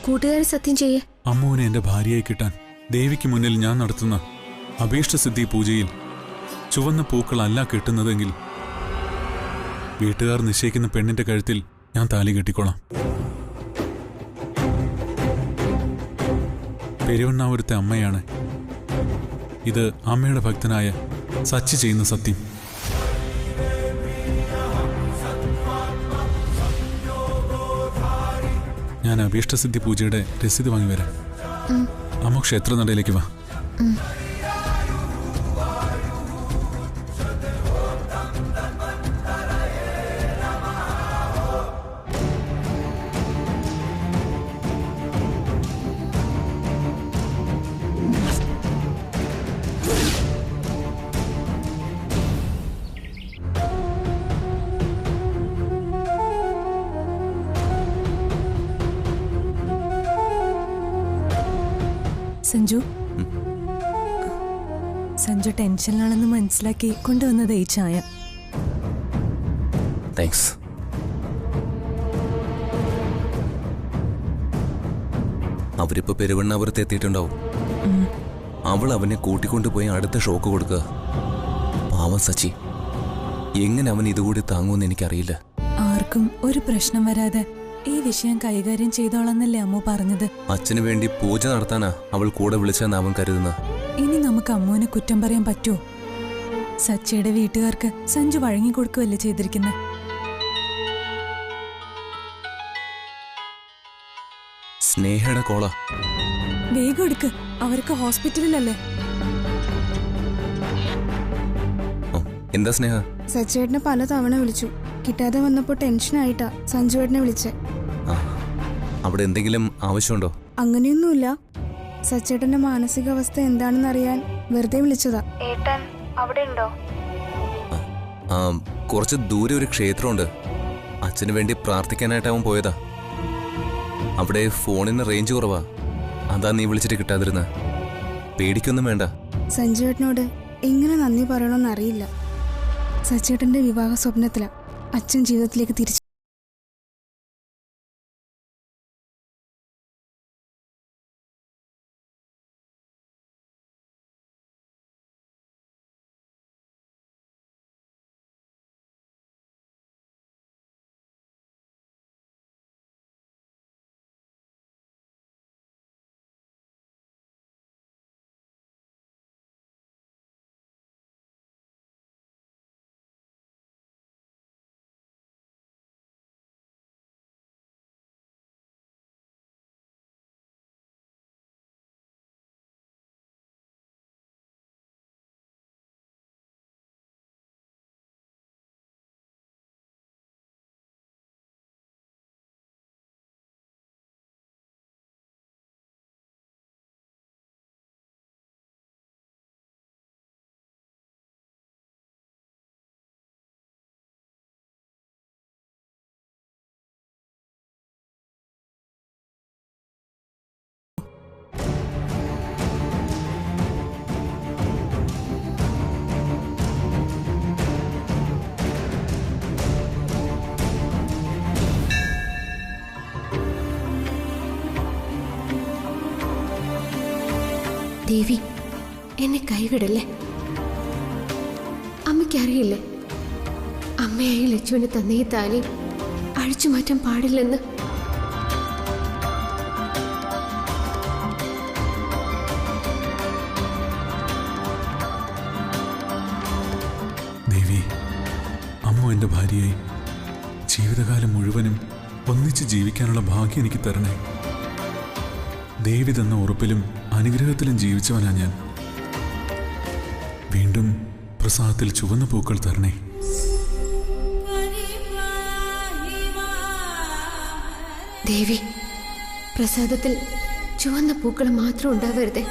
കൂട്ടുകാരെ സത്യം ചെയ്യേ. അമ്മുവിനെ എന്റെ ഭാര്യയായി കിട്ടാൻ ദേവിക്ക് മുന്നിൽ ഞാൻ നടത്തുന്ന അഭീഷ്ടസിദ്ധി പൂജയിൽ ചുവന്ന പൂക്കളല്ല കെട്ടുന്നതെങ്കിൽ വീട്ടുകാർ നിശ്ചയിക്കുന്ന പെണ്ണിന്റെ കഴുത്തിൽ ഞാൻ താലി കെട്ടിക്കോളാം. പെരുവണ്ണാവൂരത്തെ അമ്മയാണ് ഇത് അമ്മയുടെ ഭക്തനായ സച്ചി ചെയ്യുന്ന സത്യം. ഞാൻ അഭീഷ്ടസിദ്ധി പൂജയുടെ രസീത് വാങ്ങി വരാം. അമ്മ ക്ഷേത്രനടയിലേക്ക് വാ. സഞ്ജു ടെൻഷനിലാണെന്ന് മനസ്സിലാക്കി കൊണ്ടുവന്നത് ഈ ചായ. താങ്ക്സ്. അവരിപ്പോ പെരുവണ്ണാപുരത്ത് എത്തിയിട്ടുണ്ടാവും. അവൾ അവനെ കൂട്ടിക്കൊണ്ടുപോയി അടുത്ത ഷോക്ക് കൊടുക്കുക. പാവം സച്ചി, എങ്ങനെ അവൻ ഇതുകൂടി താങ്ങുമെന്ന് എനിക്കറിയില്ല. ആർക്കും ഒരു പ്രശ്നം വരാതെ ഈ വിഷയം കൈകാര്യം ചെയ്തോളാന്നല്ലേ അമ്മു പറഞ്ഞത്. അച്ഛന് വേണ്ടി പൂജ നടത്താനാ അവൾ കൂടെ വിളിച്ചെന്ന് അവൻ കരുതുന്നത്. ഇനി നമുക്ക് അമ്മുവിനെ കുറ്റം പറയാൻ പറ്റുമോ? സച്ചിയുടെ വീട്ടുകാർക്ക് സഞ്ജു വഴങ്ങിക്കൊടുക്കുകയല്ലേ ചെയ്തിരിക്കുന്നത്. സ്നേഹയുടെ കോള വേഗം എടുക്ക്, അവർക്ക് ഹോസ്പിറ്റലിലല്ലേ. എന്താ സ്നേഹ? സച്ചേട്ടനെ പല തവണ വിളിച്ചു, കിട്ടാതെ വന്നപ്പോ ടെൻഷനായിട്ടാ സഞ്ജുവേട്ടനെ വിളിച്ചേ. അവിടെ എന്തെങ്കിലും ആവശ്യമുണ്ടോ? അങ്ങനെയൊന്നുമില്ല, സച്ചേട്ടന്റെ മാനസികാവസ്ഥ എന്താണെന്ന് അറിയാൻ വെറുതെ വിളിച്ചതാ. ഏട്ടൻ അവിടെ ഉണ്ടോ? കുറച്ച് ദൂരെ ഒരു ക്ഷേത്രമുണ്ട്, അച്ഛന് വേണ്ടി പ്രാർത്ഥിക്കാനായിട്ട് അവൻ പോയതാ. അവിടെ ഫോണിന് റേഞ്ച് കുറവാ, അതാ നീ വിളിച്ചിട്ട് കിട്ടാതിരുന്ന. പേടിക്കൊന്നും വേണ്ട. സഞ്ജുവേട്ടനോട് എങ്ങനെ നന്ദി പറയണമെന്ന് അറിയില്ല. സച്ചേട്ടന്റെ വിവാഹ സ്വപ്നത്തിലാ അച്ഛൻ ജീവിതത്തിലേക്ക് തിരിച്ചു. ദേവി, എന്നെ കൈവിടല്ലേ. അമ്മയ്ക്കറിയില്ലേ അമ്മയായി ലച്ചുവിന് തന്നേ താലി അഴിച്ചു മാറ്റാൻ പാടില്ലെന്ന്. ദേവി, അമ്മ എന്റെ ഭാര്യയായി ജീവിതകാലം മുഴുവനും ഒന്നിച്ച് ജീവിക്കാനുള്ള ഭാഗ്യം എനിക്ക് തരണേ. ദേവി തന്ന ഉറപ്പിലും അനുഗ്രഹത്തിലും ജീവിച്ചവനാ ഞാൻ. വീണ്ടും പ്രസാദത്തിൽ ചുവന്ന പൂക്കൾ തരണേ. ദേവി, പ്രസാദത്തിൽ ചുവന്ന പൂക്കൾ മാത്രം ഉണ്ടാവരുതേ.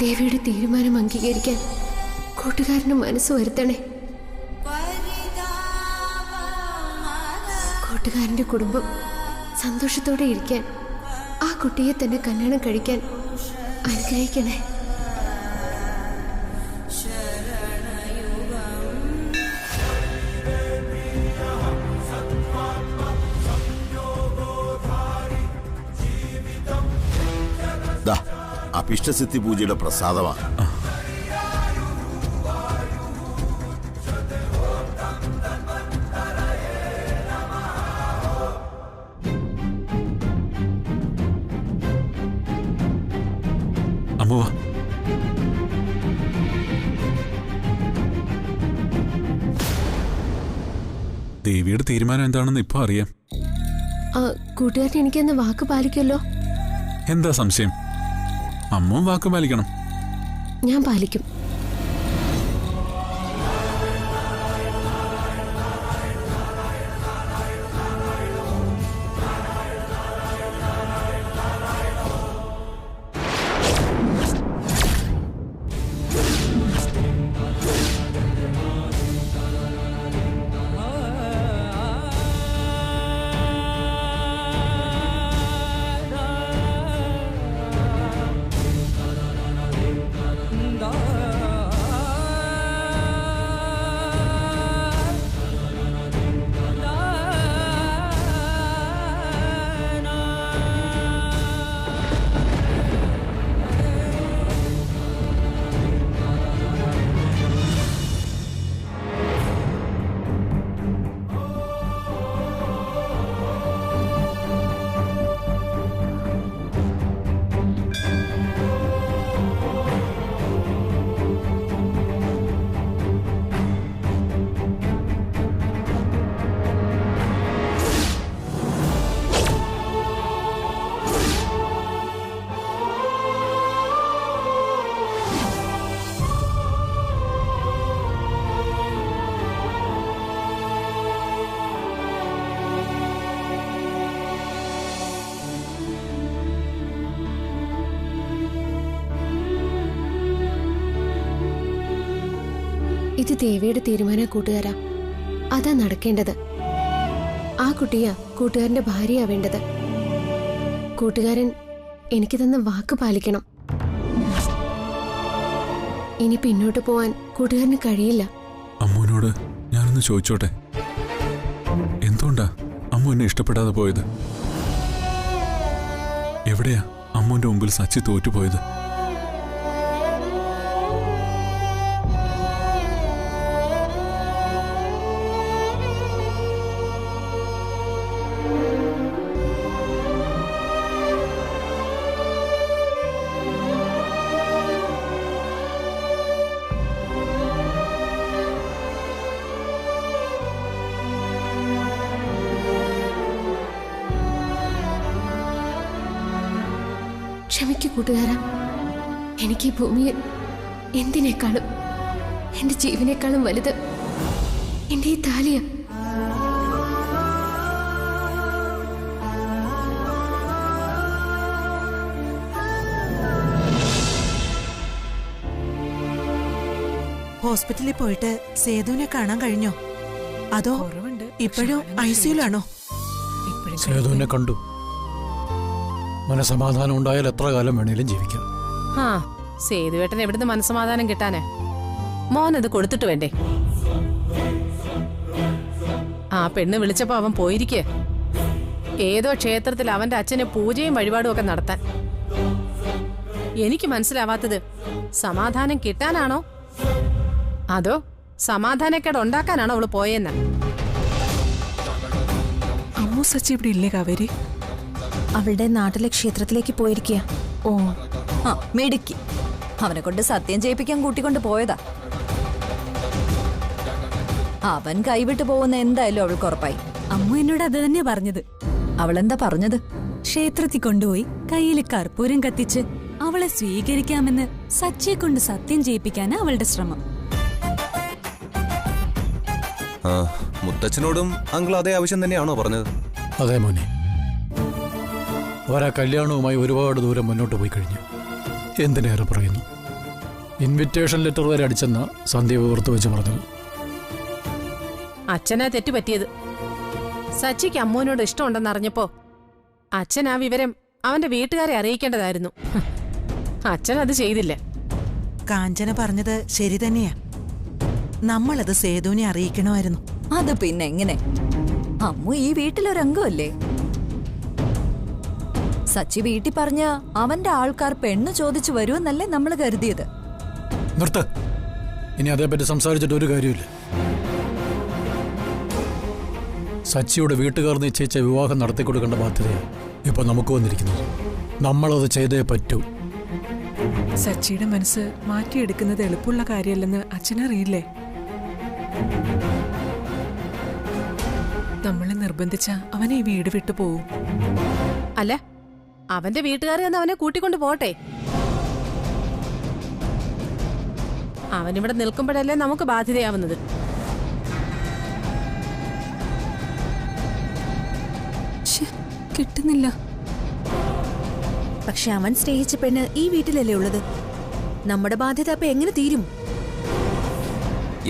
ദേവിയുടെ തീരുമാനം അംഗീകരിക്കാൻ കൂട്ടുകാരന് മനസ്സ് വരുത്തണേ. കൂട്ടുകാരന്റെ കുടുംബം സന്തോഷത്തോടെ ഇരിക്കാൻ, ആ കുട്ടിയെ തന്നെ കല്യാണം കഴിക്കാൻ അനുഗ്രഹിക്കണേ. ദാ അഭിഷ്ടസിദ്ധി പൂജയുടെ പ്രസാദമാണ്. അമ്മുവ, ദേവിയുടെ തീരുമാനം എന്താണെന്ന് ഇപ്പൊ അറിയാം. കൂട്ടുകാരൻ എനിക്കെന്ന് വാക്ക് പാലിക്കുമല്ലോ? എന്താ സംശയം? അമ്മും വാക്ക് പാലിക്കണം. ഞാൻ പാലിക്കും. ഇത് ദേവിയുടെ തീരുമാനം കൂട്ടുകാരാ. അതാ നടക്കേണ്ടത്. ആ കുട്ടിയാ കൂട്ടുകാരന്റെ ഭാര്യയാ വേണ്ടത്. കൂട്ടുകാരൻ എനിക്ക് തന്ന വാക്ക് പാലിക്കണം. ഇനി പിന്നോട്ട് പോവാൻ കൂട്ടുകാരന് കഴിയില്ല. അമ്മുവിനോട് ഞാനൊന്ന് ചോദിച്ചോട്ടെ, എന്തുകൊണ്ടാ അമ്മു എന്നെ ഇഷ്ടപ്പെടാതെ പോയത്? എവിടെയാ അമ്മുവിന്റെ മുമ്പിൽ സച്ചി തോറ്റുപോയത്? ക്ഷമിക്കൂ കൂട്ടുകാരാ. എനിക്ക് ഈ ഭൂമിയിൽ എന്തിനേക്കാളും, എന്റെ ജീവനേക്കാളും വലുത് എന്റെ ഈ താലിയ. ഹോസ്പിറ്റലിൽ പോയിട്ട് സേതുവിനെ കാണാൻ കഴിഞ്ഞോ? അതോ ഇപ്പോഴും ഐസിയുലാണോ? സേതുവിനെ കണ്ടു. മനസമാധാനം ഉണ്ടായാൽ എത്ര കാലം വേണേലും ജീവിക്കാം. ആ, സേതുവേട്ടൻ എവിടുന്ന് മനസമാധാനം കിട്ടാനേ? മോനത് കൊടുത്തിട്ട് വേണ്ടേ? ആ പെണ്ണ് വിളിച്ചപ്പോ അവൻ പോയിരിക്കേ ഏതോ ക്ഷേത്രത്തിൽ അവന്റെ അച്ഛന് പൂജയും വഴിപാടും ഒക്കെ നടത്താൻ. എനിക്ക് മനസ്സിലാവാത്തത് സമാധാനം കിട്ടാനാണോ അതോ സമാധാനക്കേട് ഉണ്ടാക്കാനാണോ അവള് പോയെന്ന. അമ്മു സച്ചി ഇവിടെ ഇല്ലേ കാവേരി? അവളുടെ നാട്ടിലെ ക്ഷേത്രത്തിലേക്ക് പോയിരിക്കുക. ഓ, ആ മിടുക്കി. അവനെ കൊണ്ട് സത്യം ചെയ്യിപ്പിക്കാൻ കൂട്ടിക്കൊണ്ട് പോയതാ. അവൻ കൈവിട്ടു പോകുന്ന എന്തായാലും അവൾക്ക് ഉറപ്പായി. അമ്മ എന്നോട് അത് തന്നെ പറഞ്ഞത്. അവളെന്താ പറഞ്ഞത്? ക്ഷേത്രത്തിൽ കൊണ്ടുപോയി കയ്യിൽ കർപ്പൂരം കത്തിച്ച് അവളെ സ്വീകരിക്കാമെന്ന് സച്ചിയെ കൊണ്ട് സത്യം ചെയ്യിപ്പിക്കാനാ അവളുടെ ശ്രമം. മുത്തച്ഛനോടും അങ്കിൾ അതേ ആവശ്യം തന്നെയാണോ പറഞ്ഞത്? അതേ മോനെ, അവരാ കല്യാണവുമായി ഒരുപാട് ദൂരം മുന്നോട്ട് പോയി കഴിഞ്ഞു. എന്തിനേറെ പറയുന്നു, ഇൻവിറ്റേഷൻ ലെറ്റർ വരെ അടിച്ചെന്ന സന്ദീപ് പുറത്തു വെച്ച് പറഞ്ഞത്. അച്ഛനാ തെറ്റുപറ്റിയത്. സച്ചിക്ക് അമ്മൂനോട് ഇഷ്ടമുണ്ടെന്ന് അറിഞ്ഞപ്പോ അച്ഛൻ ആ വിവരം അവന്റെ വീട്ടുകാരെ അറിയിക്കേണ്ടതായിരുന്നു. അച്ഛൻ അത് ചെയ്തില്ല. കാഞ്ചന പറഞ്ഞത് ശരി തന്നെയാ. നമ്മളത് സേതുവിനെ അറിയിക്കണമായിരുന്നു. അത് പിന്നെ എങ്ങനെ? അമ്മു ഈ വീട്ടിലൊരംഗമല്ലേ? സച്ചി വീട്ടിൽ പറഞ്ഞ അവന്റെ ആൾക്കാർ പെണ്ണ് ചോദിച്ചു വരുമെന്നല്ലേ നമ്മൾ കരുതിയത്. നിർത്ത്. ഇനി അതേപ്പറ്റി സംസാരിച്ചിട്ട് ഒരു കാര്യമില്ല. സച്ചിയുടെ വീട്ടുകാർ നിശ്ചയിച്ച വിവാഹം നടത്തിക്കൊടുക്കേണ്ട ബാധ്യതയാണ് ഇപ്പൊ നമുക്ക് വന്നിരിക്കുന്നത്. നമ്മളത് ചെയ്തേ പറ്റൂ. സച്ചിയുടെ മനസ്സ് മാറ്റിയെടുക്കുന്നത് എളുപ്പമുള്ള കാര്യമല്ലെന്ന് അച്ഛനറിയില്ലേ? നമ്മളെ നിർബന്ധിച്ച അവനെ ഈ വീട് വിട്ടു പോവും. അല്ല, അവന്റെ വീട്ടുകാരെ ഒന്ന് അവനെ കൂട്ടിക്കൊണ്ട് പോട്ടെ. അവനിവിടെ നിൽക്കുമ്പോഴല്ലേ നമുക്ക് ബാധ്യതയാവുന്നത്. കിട്ടുന്നില്ല. പക്ഷെ അവൻ സ്നേഹിച്ച പെണ്ണ് ഈ വീട്ടിലല്ലേ ഉള്ളത്. നമ്മുടെ ബാധ്യത അപ്പൊ എങ്ങനെ തീരും?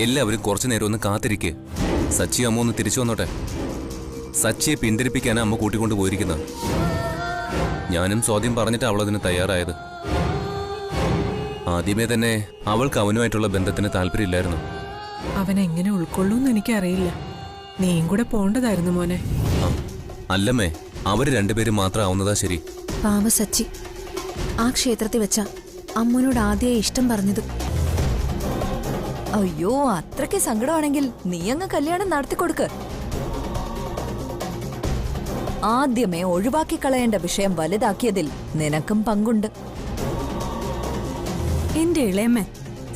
എല്ലാവരും കുറച്ചു നേരം ഒന്ന് കാത്തിരിക്കെ. സച്ചി അമ്മ ഒന്ന് തിരിച്ചു വന്നോട്ടെ. സച്ചിയെ പിന്തിരിപ്പിക്കാനാ അമ്മ കൂട്ടിക്കൊണ്ട് പോയിരിക്കുന്നത്. ഞാനും സ്വാധീനം പറഞ്ഞിട്ട് അവളതിന് തയ്യാറായത്. ആദ്യമേ തന്നെ അവൾക്ക് അവനുമായിട്ടുള്ള ബന്ധത്തിന് താല്പര്യമില്ലായിരുന്നു. അവനെങ്ങനെ ഉൾക്കൊള്ളൂന്ന് എനിക്കറിയില്ല. നീയും കൂടെ പോണ്ടതായിരുന്നു മോനെ. അല്ലമ്മേ, അവര് രണ്ടുപേരും മാത്രം ആവുന്നതാ ശരി. പാവ സച്ചി ആ ക്ഷേത്രത്തിൽ വെച്ച അമ്മനോട് ആദ്യമായി ഇഷ്ടം പറഞ്ഞത്. അയ്യോ, അത്രയ്ക്ക് സങ്കടമാണെങ്കിൽ നീ അങ്ങ് കല്യാണം നടത്തിക്കൊടുക്ക്. ആദ്യമേ ഒഴിവാക്കി കളയേണ്ട വിഷയം വലുതാക്കിയതിൽ നിനക്കും പങ്കുണ്ട്. എന്റെ ഇളയമ്മ,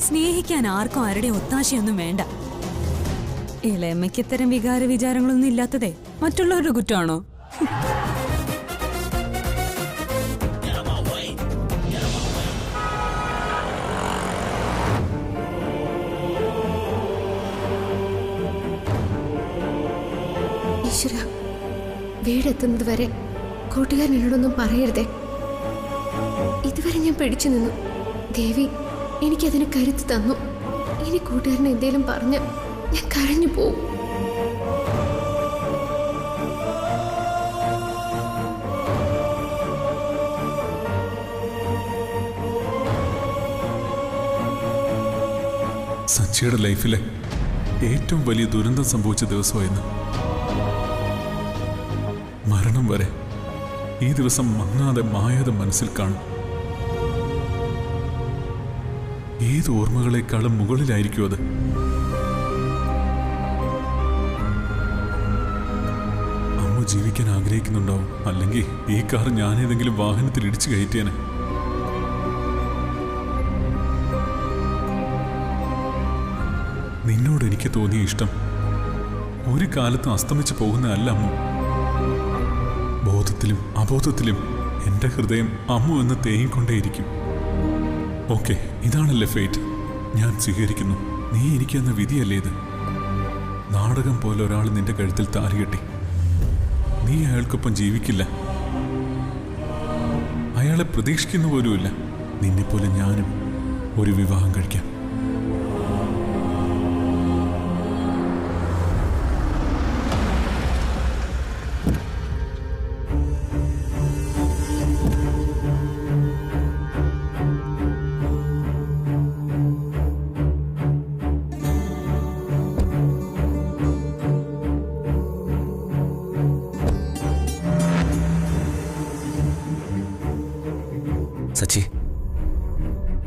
സ്നേഹിക്കാൻ ആർക്കും ആരുടെ ഒത്താശയൊന്നും വേണ്ട. ഇളയമ്മയ്ക്ക് ഇത്തരം വികാര വിചാരങ്ങളൊന്നും ഇല്ലാത്തതേ മറ്റുള്ളവരുടെ കുറ്റമാണോ? ഈശ്വര, വീടെത്തുന്നത് വരെ കൂട്ടുകാരൻ എന്നോടൊന്നും പറയരുതേ. ഇതുവരെ ഞാൻ പിടിച്ചു നിന്നു. ദേവി എനിക്കതിന് കരുത്ത് തന്നു. ഇനി കൂട്ടുകാരനെ എന്തേലും പറഞ്ഞ് ഞാൻ കരഞ്ഞു പോവും. സച്ചിയുടെ ലൈഫിലെ ഏറ്റവും വലിയ ദുരന്തം സംഭവിച്ച ദിവസമായിരുന്നു. മരണം വരെ ഈ ദിവസം മങ്ങാതെ മായാതെ മനസ്സിൽ കാണും. ഏത് ഓർമ്മകളെക്കാളും മുകളിലായിരിക്കും അത്. അമ്മ ജീവിക്കാൻ ആഗ്രഹിക്കുന്നുണ്ടാവും. അല്ലെങ്കിൽ ഈ കാർ ഞാനേതെങ്കിലും വാഹനത്തിൽ ഇടിച്ചു കയറ്റിയേനെ. നിന്നോട് എനിക്ക് തോന്നിയ ഇഷ്ടം ഒരു കാലത്തും അസ്തമിച്ചു പോകുന്നതല്ല അമ്മു. ബോധത്തിലും അബോധത്തിലും എൻ്റെ ഹൃദയം അമ്മു എന്ന് തേങ്ങിക്കൊണ്ടേയിരിക്കും. ഓക്കെ, ഇതാണല്ലേ ഫേറ്റ്. ഞാൻ സ്വീകരിക്കുന്നു. നീ എനിക്കെന്ന വിധിയല്ലേ ഇത്? നാടകം പോലെ ഒരാൾ നിന്റെ കഴുത്തിൽ താലികെട്ടി. നീ അയാൾക്കൊപ്പം ജീവിക്കില്ല. അയാളെ പ്രതീക്ഷിക്കുന്ന പോലുമില്ല. നിന്നെപ്പോലെ ഞാനും ഒരു വിവാഹം കഴിക്കാം. സച്ചി,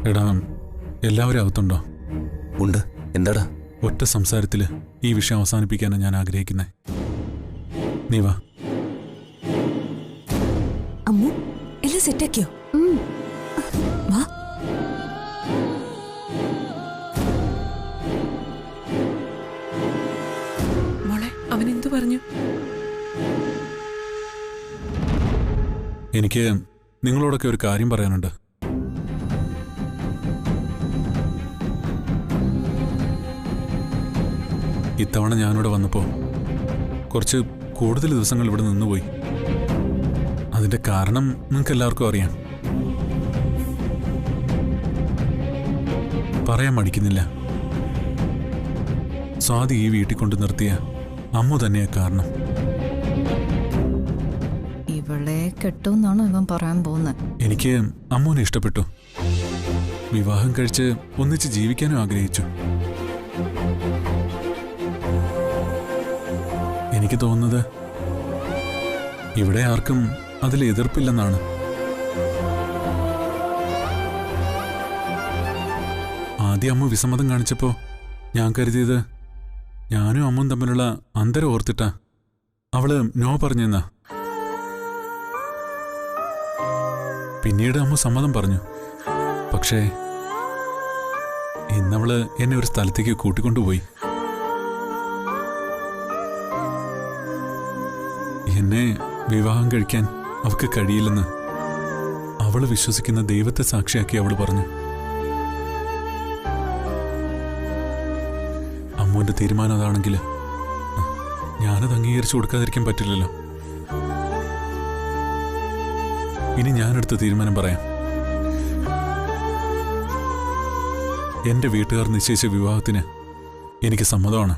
എടാ, എല്ലാവരും അകത്തുണ്ടോ? ഉണ്ട്. എന്താടാ? ഒറ്റ സംസാരത്തിൽ ഈ വിഷയം അവസാനിപ്പിക്കാനാണ് ഞാൻ ആഗ്രഹിക്കുന്നത്. നീ വാ. അമ്മു, എല്ലാം സെറ്റാക്കിയോ? വാ. മോളെ, അവൻ എന്തു പറഞ്ഞു? എനിക്ക് നിങ്ങളോടൊക്കെ ഒരു കാര്യം പറയാനുണ്ട്. ഇത്തവണ ഞാനിവിടെ വന്നപ്പോൾ കുറച്ച് കൂടുതൽ ദിവസങ്ങൾ ഇവിടെ നിന്നുപോയി. അതിൻ്റെ കാരണം നിങ്ങൾക്ക് എല്ലാവർക്കും അറിയാം. പറയാൻ മടിക്കുന്നില്ല. സ്വാതി ഈ വീട്ടിൽ കൊണ്ട് നിർത്തിയ അമ്മു തന്നെയാ കാരണം. ഇവളെ കെട്ടുമെന്നാണ് ഇവൻ പറയാൻ പോകുന്നത്. എനിക്ക് അമ്മുവിനെ ഇഷ്ടപ്പെട്ടു. വിവാഹം കഴിച്ച് ഒന്നിച്ച് ജീവിക്കാനും ആഗ്രഹിച്ചു. എനിക്ക് തോന്നുന്നത് ഇവിടെ ആർക്കും അതിൽ എതിർപ്പില്ലെന്നാണ്. ആദ്യം അമ്മ വിസമ്മതം കാണിച്ചപ്പോ ഞാൻ കരുതിയത് ഞാനും അമ്മും തമ്മിലുള്ള അന്തരം ഓർത്തിട്ടാ അവള് നോ പറഞ്ഞെന്നാ. പിന്നീട് അമ്മ സമ്മതം പറഞ്ഞു. പക്ഷേ ഇന്നവള് എന്നെ ഒരു സ്ഥലത്തേക്ക് കൂട്ടിക്കൊണ്ടുപോയി. എന്നെ വിവാഹം കഴിക്കാൻ അവൾക്ക് കഴിയില്ലെന്ന് അവള് വിശ്വസിക്കുന്ന ദൈവത്തെ സാക്ഷിയാക്കി അവള് പറഞ്ഞു. അമ്മുവിന്റെ തീരുമാനം അതാണെങ്കിൽ ഞാനത് അംഗീകരിച്ചു കൊടുക്കാതിരിക്കാൻ പറ്റില്ലല്ലോ. ഇനി ഞാനെടുത്ത തീരുമാനം പറയാം. എന്റെ വീട്ടുകാർ നിശ്ചയിച്ച വിവാഹത്തിന് എനിക്ക് സമ്മതമാണ്.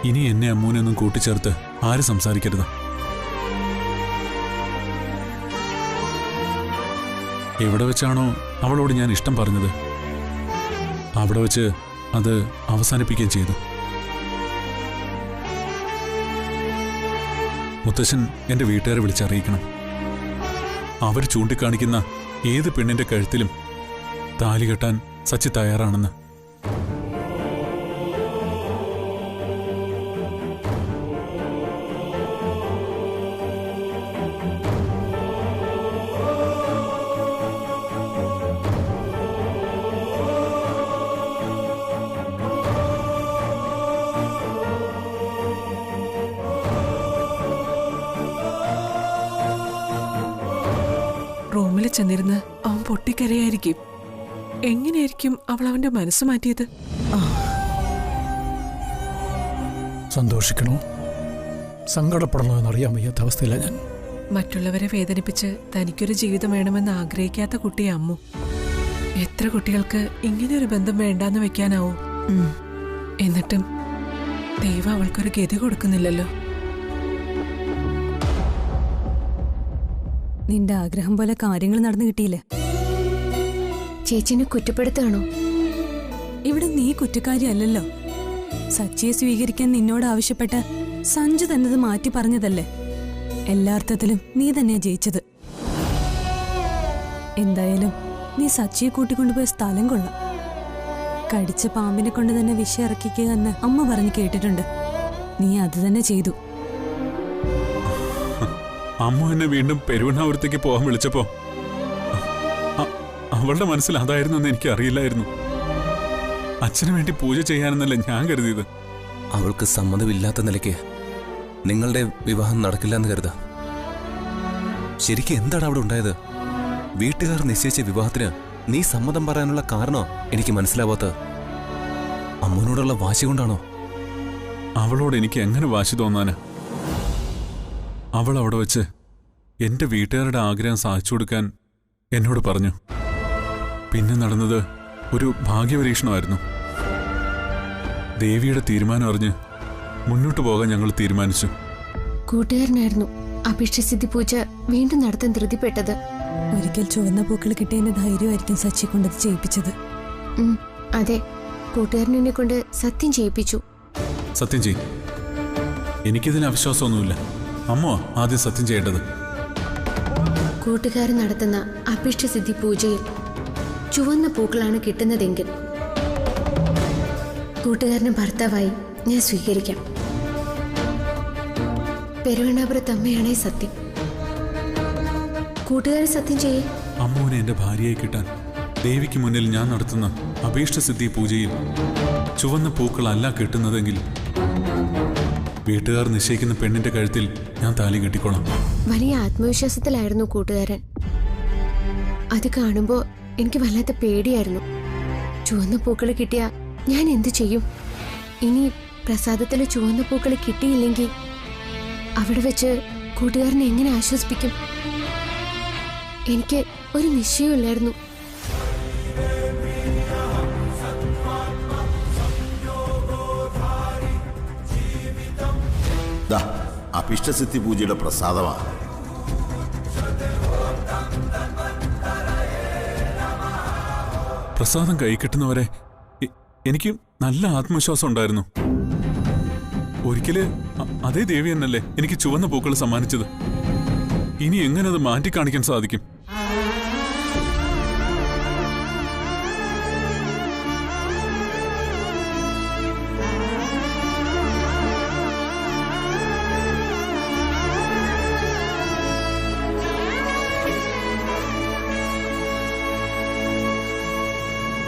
ഇനി എന്നെ അമ്മൂനൊന്നും കൂട്ടിച്ചേർത്ത് ആരും സംസാരിക്കരുത്. എവിടെ വെച്ചാണോ അവളോട് ഞാൻ ഇഷ്ടം പറഞ്ഞത് അവിടെ വെച്ച് അത് അവസാനിപ്പിക്കുകയും ചെയ്തു. മുത്തശ്ശൻ എന്റെ വീട്ടുകാരെ വിളിച്ചറിയിക്കണം. അവർ ചൂണ്ടിക്കാണിക്കുന്ന ഏത് പെണ്ണിന്റെ കഴുത്തിലും താലി കെട്ടാൻ സച്ചി തയ്യാറാണെന്ന്. റൂമിൽ ചെന്നിരുന്ന് അവൻ പൊട്ടിക്കരയായിരിക്കും. എങ്ങനെയായിരിക്കും അവൾ അവന്റെ മനസ്സ് മാറ്റിയത്? സന്തോഷിക്കണോ സങ്കടപ്പെടണോ എന്നറിയാൻ വയ്യാത്ത അവസ്ഥയില്ല ഞാൻ. മറ്റുള്ളവരെ വേദനിപ്പിച്ച് തനിക്കൊരു ജീവിതം വേണമെന്ന് ആഗ്രഹിക്കാത്ത കുട്ടിയെ അമ്മു. എത്ര കുട്ടികൾക്ക് ഇങ്ങനെയൊരു ബന്ധം വേണ്ടാന്ന് വെക്കാനാവും. എന്നിട്ടും ദൈവം അവൾക്കൊരു ഗതി കൊടുക്കുന്നില്ലല്ലോ. നിന്റെ ആഗ്രഹം പോലെ കാര്യങ്ങൾ നടന്നു കിട്ടിയില്ലേ? ചേച്ചിനെ കുറ്റപ്പെടുത്താണോ? ഇവിടെ നീ കുറ്റക്കാരിയല്ലല്ലോ. സച്ചിയെ സ്വീകരിക്കാൻ നിന്നോട് ആവശ്യപ്പെട്ട സഞ്ജു തന്നത് മാറ്റി പറഞ്ഞതല്ലേ? എല്ലാ അർത്ഥത്തിലും നീ തന്നെയാ ജയിച്ചത്. എന്തായാലും നീ സച്ചിയെ കൂട്ടിക്കൊണ്ടുപോയ സ്ഥലം കൊള്ളാം. കടിച്ച പാമ്പിനെ കൊണ്ട് തന്നെ വിഷം ഇറക്കിക്കുക എന്ന് അമ്മ പറഞ്ഞു കേട്ടിട്ടുണ്ട്. നീ അത് തന്നെ ചെയ്തു. അമ്മ എന്നെ വീണ്ടും പെരുവണ്ണാപുരത്തേക്ക് പോകാൻ വിളിച്ചപ്പോ അവളുടെ മനസ്സിൽ അതായിരുന്നു എന്ന് എനിക്ക് അറിയില്ലായിരുന്നു. അച്ഛന് വേണ്ടി പൂജ ചെയ്യാനെന്നല്ല ഞാൻ കരുതിയത്. അവൾക്ക് സമ്മതമില്ലാത്ത നിലയ്ക്ക് നിങ്ങളുടെ വിവാഹം നടക്കില്ല എന്ന് കരുതാ. ശരിക്കും എന്താണ് അവിടെ ഉണ്ടായത്? വീട്ടുകാർ നിശ്ചയിച്ച വിവാഹത്തിന് നീ സമ്മതം പറയാനുള്ള കാരണോ എനിക്ക് മനസ്സിലാവാത്തത്? അമ്മനോടുള്ള വാശി കൊണ്ടാണോ? അവളോട് എനിക്ക് എങ്ങനെ വാശി തോന്നാന്? അവൾ അവിടെ വെച്ച് എന്റെ വീട്ടുകാരുടെ ആഗ്രഹം സാധിച്ചു കൊടുക്കാൻ എന്നോട് പറഞ്ഞു. പിന്നെ നടന്നത് ഒരു ഭാഗ്യപരീക്ഷണമായിരുന്നു. ദേവിയുടെ തീരുമാനം അറിഞ്ഞ് മുന്നോട്ട് പോകാൻ ഞങ്ങൾ തീരുമാനിച്ചു. കൂട്ടുകാരനായിരുന്നു അഭിഷ്ടസിദ്ധി പൂജ വീണ്ടും നടത്താൻ ധൃതിപ്പെട്ടത്. ഒരിക്കൽ ചുവന്ന പൂക്കൾ കിട്ടിയതിന്റെ ധൈര്യമായിരിക്കും സച്ചി കൊണ്ടത് ചെയ്യിപ്പിച്ചത്. അതെ, കൂട്ടുകാരനെ കൊണ്ട് സത്യം ചെയ്യിപ്പിച്ചു. സത്യം ചെയ്യും. എനിക്കിതിൽ അവിശ്വാസമൊന്നുമില്ല. അമ്മ ആദ്യം സത്യം ചെയ്യേണ്ടത്. കൂട്ടുകാരൻ നടത്തുന്ന അഭിഷ്ടസിദ്ധി പൂജയിൽ ചുവന്ന പൂക്കളാണ് കിട്ടുന്നതെങ്കിൽ കൂട്ടുകാരനെ ഭർത്താവായി ഞാൻ സ്വീകരിക്കാം. പെരുവണ്ണാപുരത്ത് അമ്മയാണേ സത്യം. കൂട്ടുകാരൻ സത്യം ചെയ്യേ. അമ്മുവിനെ എന്റെ ഭാര്യയായി കിട്ടാൻ ദേവിക്ക് മുന്നിൽ ഞാൻ നടത്തുന്ന അഭീഷ്ടസിദ്ധി പൂജയിൽ ചുവന്ന പൂക്കളല്ല കിട്ടുന്നതെങ്കിൽ വീട്ടുകാർ നിശ്ചയിക്കുന്ന പെണ്ണിന്റെ കഴുത്തിൽ ഞാൻ താലി കെട്ടിക്കോളാം. വലിയ ആത്മവിശ്വാസത്തിലായിരുന്നു കൂട്ടുകാരൻ. അത് കാണുമ്പോ എനിക്ക് വല്ലാത്ത പേടിയായിരുന്നു. ചുവന്ന പൂക്കൾ കിട്ടിയ ഞാൻ എന്തു ചെയ്യും? ഇനി പ്രസാദത്തില് ചുവന്ന പൂക്കൾ കിട്ടിയില്ലെങ്കിൽ അവിടെ വെച്ച് കൂട്ടുകാരനെ എങ്ങനെ ആശ്വസിപ്പിക്കും? എനിക്ക് ഒരു നിശ്ചയമില്ലായിരുന്നു. അഭിഷ്ടസിദ്ധി പൂജയുടെ പ്രസാദമാണ്. പ്രസാദം കൈ കിട്ടുന്നവരെ എനിക്ക് നല്ല ആത്മവിശ്വാസം ഉണ്ടായിരുന്നു. ഒരിക്കല് അതേ ദേവി എന്നല്ലേ എനിക്ക് ചുവന്ന പൂക്കൾ സമ്മാനിച്ചത്. ഇനി എങ്ങനെ അത് മാറ്റിക്കാണിക്കാൻ സാധിക്കും?